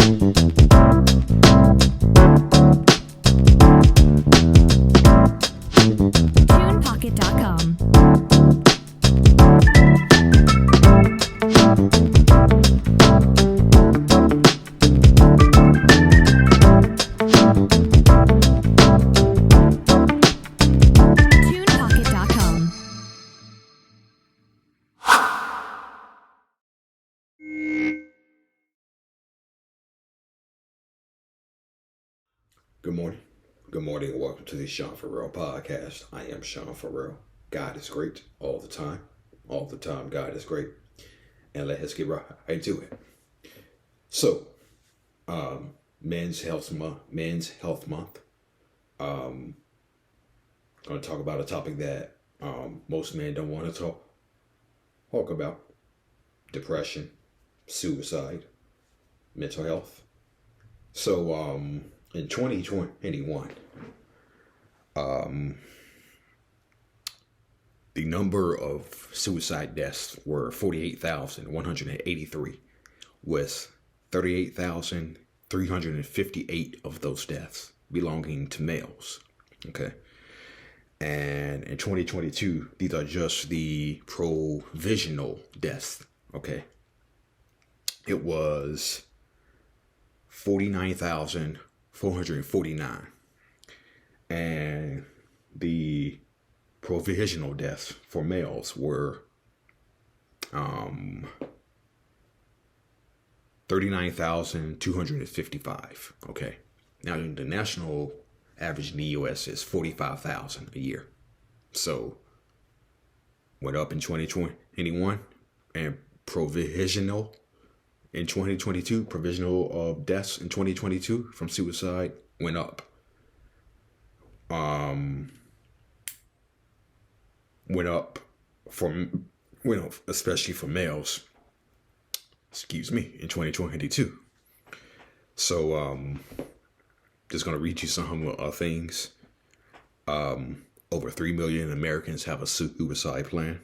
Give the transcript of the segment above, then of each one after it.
TunePocket.com. TunePocket.com. Good morning. Good morning and welcome to the Sean Farrell podcast. I am Sean Farrell. God is great all the time. All the time, God is great. And let's get right to it. So, Men's Health Month. Going to talk about a topic that most men don't want to talk about: depression, suicide, mental health. So, in 2021, the number of suicide deaths were 48,183, with 38,358 of those deaths belonging to males. Okay. And in 2022, these are just the provisional deaths. Okay. It was 49,449. And the provisional deaths for males were 39,255. Okay. Now the national average in the US is 45,000 a year. So went up in 2021, and provisional in 2022, provisional deaths in 2022 from suicide went up. Went up especially for males. In 2022. So just gonna read you some things. Over 3 million Americans have a suicide plan.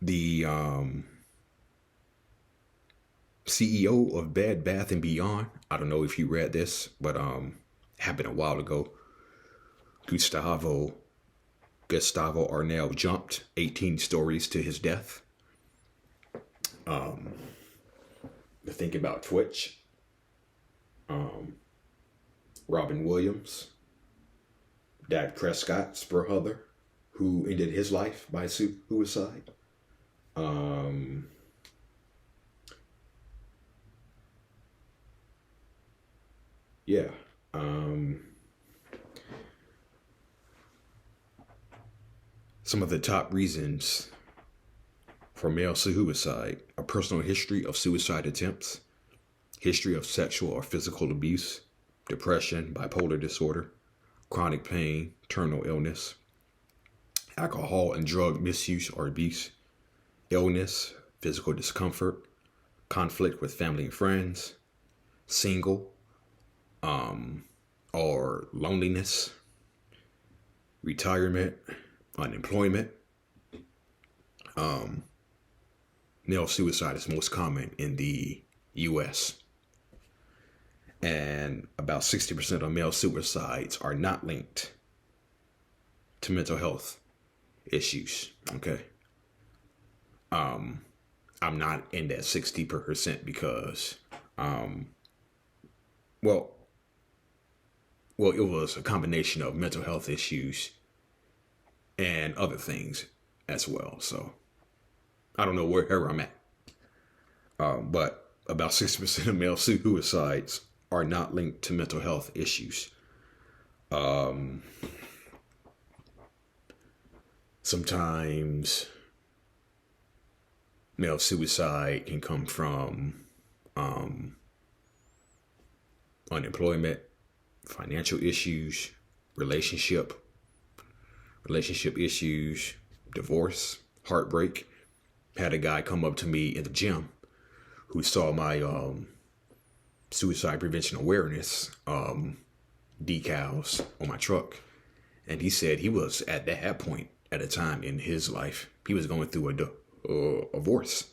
The CEO of Bed Bath & Beyond, I don't know if you read this, but happened a while ago. Gustavo Arnell jumped 18 stories to his death. The thing about Twitch, Robin Williams, Dak Prescott's brother, who ended his life by suicide. Some of the top reasons for male suicide: a personal history of suicide attempts, history of sexual or physical abuse, depression, bipolar disorder, chronic pain, terminal illness, alcohol and drug misuse or abuse, illness, physical discomfort, conflict with family and friends, single, or loneliness, retirement, unemployment. Male suicide is most common in the U.S. And about 60% of male suicides are not linked to mental health issues. Okay. I'm not in that 60% because, it was a combination of mental health issues and other things as well. So I don't know where I'm at. But about 60% of male suicides are not linked to mental health issues. Sometimes male suicide can come from unemployment, financial issues, relationship issues, divorce, heartbreak. Had a guy come up to me in the gym who saw my suicide prevention awareness decals on my truck, and he said he was at that point at a time in his life he was going through a divorce,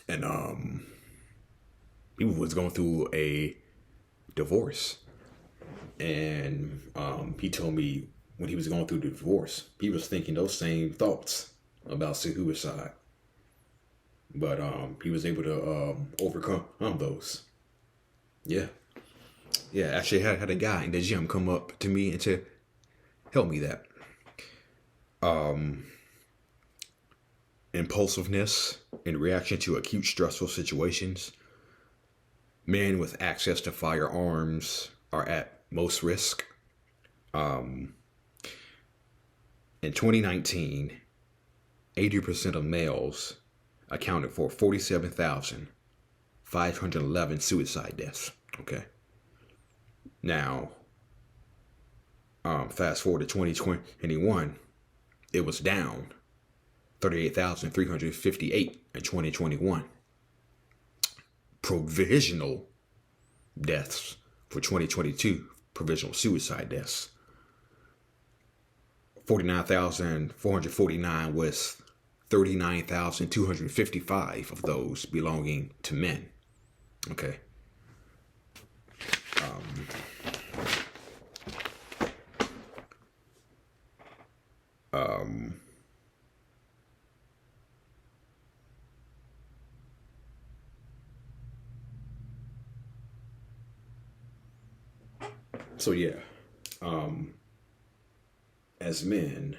And he was going through a divorce. And he told me when he was going through the divorce, he was thinking those same thoughts about suicide. But he was able to overcome those. Yeah. Yeah, actually had a guy in the gym come up to me and to help me that. Impulsiveness in reaction to acute stressful situations. Men with access to firearms are at most risk. In 2019, 80% of males accounted for 47,511 suicide deaths. Okay. Now, fast forward to 2021, it was down 38,358 in 2021. Provisional deaths for 2022, provisional suicide deaths, 49,449 with 39,255 of those belonging to men. Okay. So yeah, as men,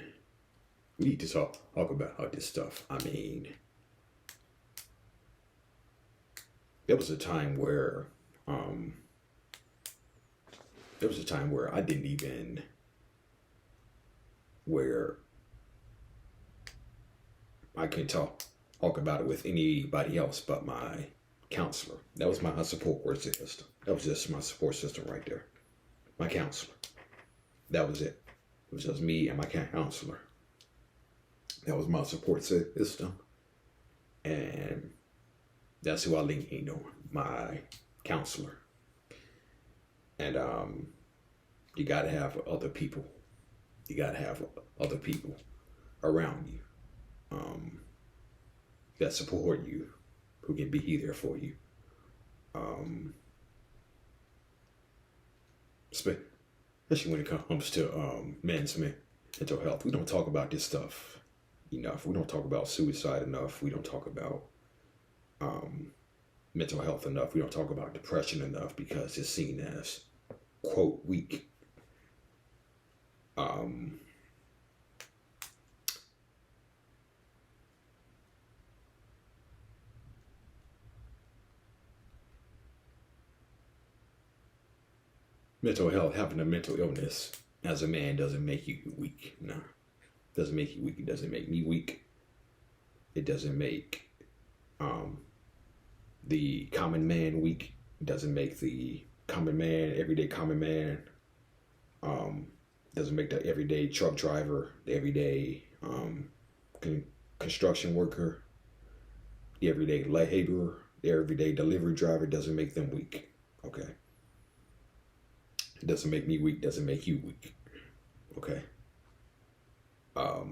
we need to talk about all this stuff. I mean, there was a time where I didn't even where I couldn't talk about it with anybody else but my counselor. That was my support system. That was just my support system right there. My counselor. That was it. It was just me and my counselor. That was my support system. And that's who I leaned on, my counselor. And you got to have other people. You got to have other people around you that support you, who can be there for you. Especially when it comes to men's mental health. We don't talk about this stuff enough. We don't talk about suicide enough. We don't talk about mental health enough. We don't talk about depression enough because it's seen as, quote, weak. Mental health, having a mental illness as a man doesn't make you weak. No, doesn't make you weak. It doesn't make me weak. It doesn't make the common man weak. It doesn't make the common man, everyday common man. Doesn't make the everyday truck driver, the everyday construction worker, the everyday laborer, the everyday delivery driver. Doesn't make them weak. Okay. It doesn't make me weak, doesn't make you weak. Okay. I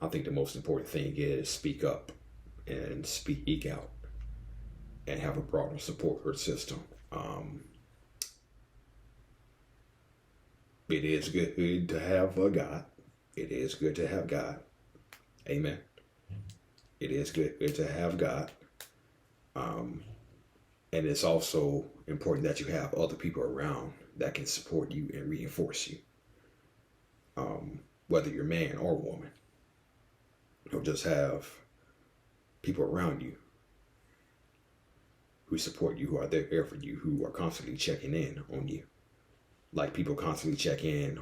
think the most important thing is speak up and speak out and have a broader support system. It is good to have a God. It is good to have God. Amen. It is good to have God. And it's also important that you have other people around that can support you and reinforce you. Whether you're man or woman. You'll just have people around you who support you, who are there for you, who are constantly checking in on you. Like people constantly check in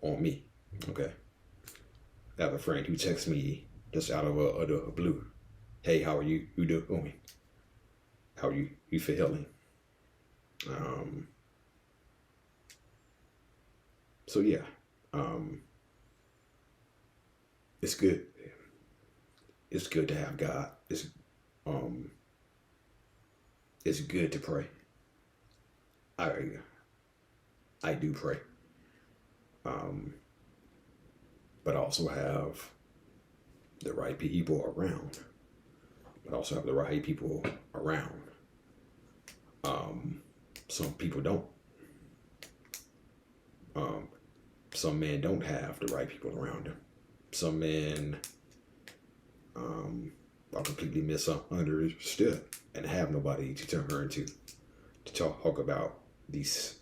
on me. Okay. I have a friend who texts me just out of a blue. Hey, how are you? You doing? How are you feeling? So yeah, it's good. It's good to have God. It's good to pray. I do pray. But also have the right people around but also have the right people around. Some people don't. Some men don't have the right people around them. Some men are completely misunderstood and have nobody to turn to talk about these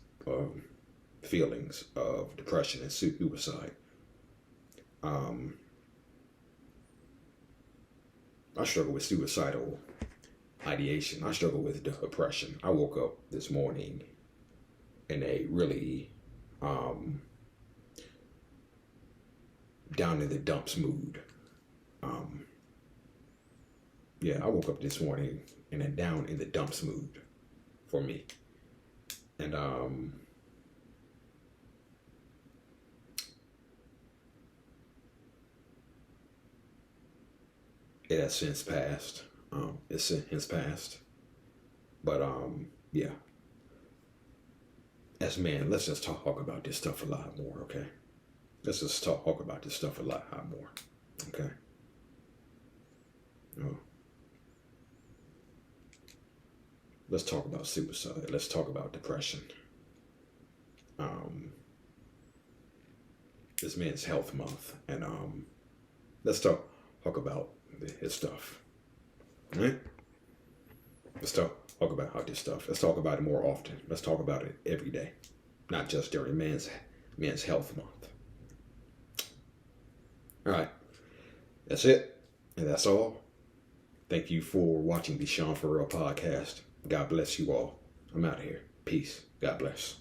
feelings of depression and suicide. I struggle with suicidal ideation. I struggle with depression. I woke up this morning in a really down in the dumps mood. I woke up this morning in a down in the dumps mood for me. And it has since passed. It's since passed. But as men, let's just talk about this stuff a lot more, okay? Let's just talk about this stuff a lot more, okay? Let's talk about suicide. Let's talk about depression. This Men's Health Month, and let's talk about his stuff. All right? Let's talk about how this stuff. Let's talk about it more often. Let's talk about it every day, not just during Men's Health Month. All right, that's it, and that's all. Thank you for watching the Sean Farrell podcast. God bless you all. I'm out of here. Peace. God bless.